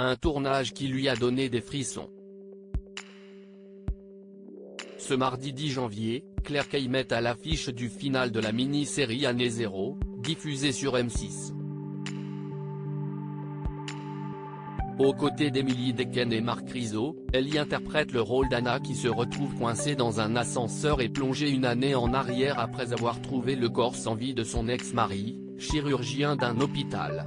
un tournage qui lui a donné des frissons. Ce mardi 10 janvier, Claire Kayem est à l'affiche du final de la mini-série Année Zéro, diffusée sur M6. Aux côtés d'Emily Dequesne et Marc Rizzo, elle y interprète le rôle d'Anna qui se retrouve coincée dans un ascenseur et plongée une année en arrière après avoir trouvé le corps sans vie de son ex-mari, chirurgien d'un hôpital.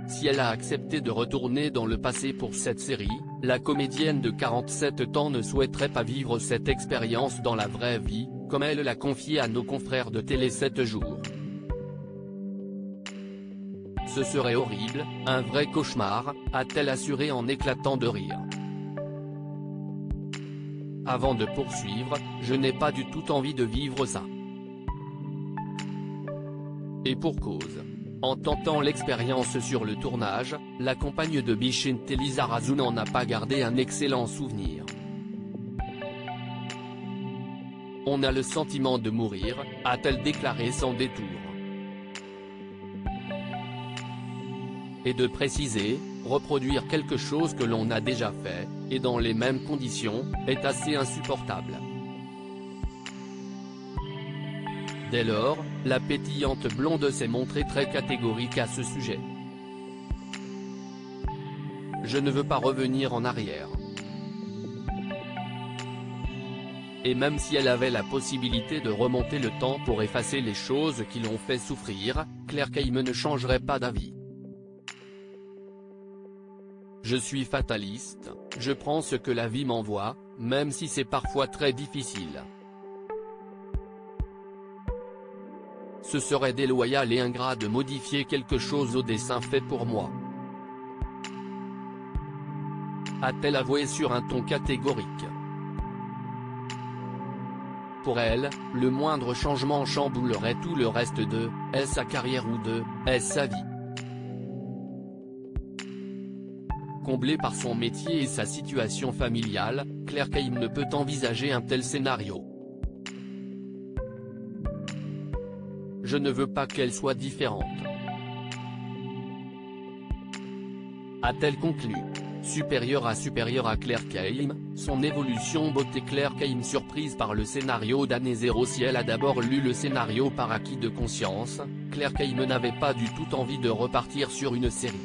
Si elle a accepté de retourner dans le passé pour cette série, la comédienne de 47 ans ne souhaiterait pas vivre cette expérience dans la vraie vie, comme elle l'a confié à nos confrères de Télé 7 jours. Ce serait horrible, un vrai cauchemar, a-t-elle assuré en éclatant de rire. Avant de poursuivre, je n'ai pas du tout envie de vivre ça. Et pour cause. En tentant l'expérience sur le tournage, la compagne de Bichente Lizarazu n'en a pas gardé un excellent souvenir. On a le sentiment de mourir, a-t-elle déclaré sans détour. Et de préciser, reproduire quelque chose que l'on a déjà fait, et dans les mêmes conditions, est assez insupportable. Dès lors, la pétillante blonde s'est montrée très catégorique à ce sujet. Je ne veux pas revenir en arrière. Et même si elle avait la possibilité de remonter le temps pour effacer les choses qui l'ont fait souffrir, Claire Kayem ne changerait pas d'avis. Je suis fataliste, je prends ce que la vie m'envoie, même si c'est parfois très difficile. Ce serait déloyal et ingrat de modifier quelque chose au dessein fait pour moi. A-t-elle avoué sur un ton catégorique. Pour elle, le moindre changement chamboulerait tout le reste de sa carrière ou de sa vie. Comblée par son métier et sa situation familiale, Claire Kayem ne peut envisager un tel scénario. Je ne veux pas qu'elle soit différente. A-t-elle conclu. Supérieure à Claire Kayem, son évolution beauté. Claire Kayem surprise par le scénario d'Année Zéro. Si elle a d'abord lu le scénario par acquis de conscience, Claire Kayem n'avait pas du tout envie de repartir sur une série.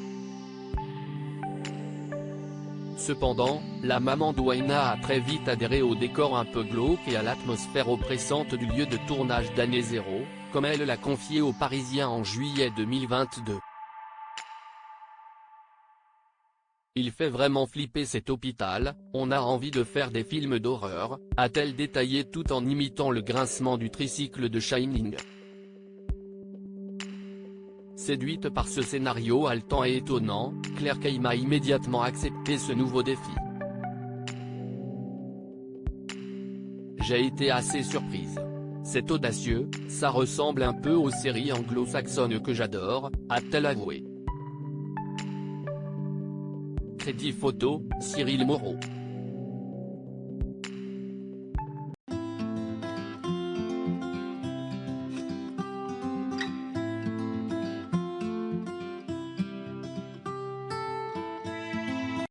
Cependant, la maman d'Oina a très vite adhéré au décor un peu glauque et à l'atmosphère oppressante du lieu de tournage d'Année Zéro, comme elle l'a confié aux Parisiens en juillet 2022. Il fait vraiment flipper cet hôpital, on a envie de faire des films d'horreur, a-t-elle détaillé tout en imitant le grincement du tricycle de Shining. Séduite par ce scénario haletant et étonnant, Claire Kayem a immédiatement accepté ce nouveau défi. J'ai été assez surprise. C'est audacieux, ça ressemble un peu aux séries anglo-saxonnes que j'adore, a-t-elle avoué. Crédit photo, Cyril Moreau.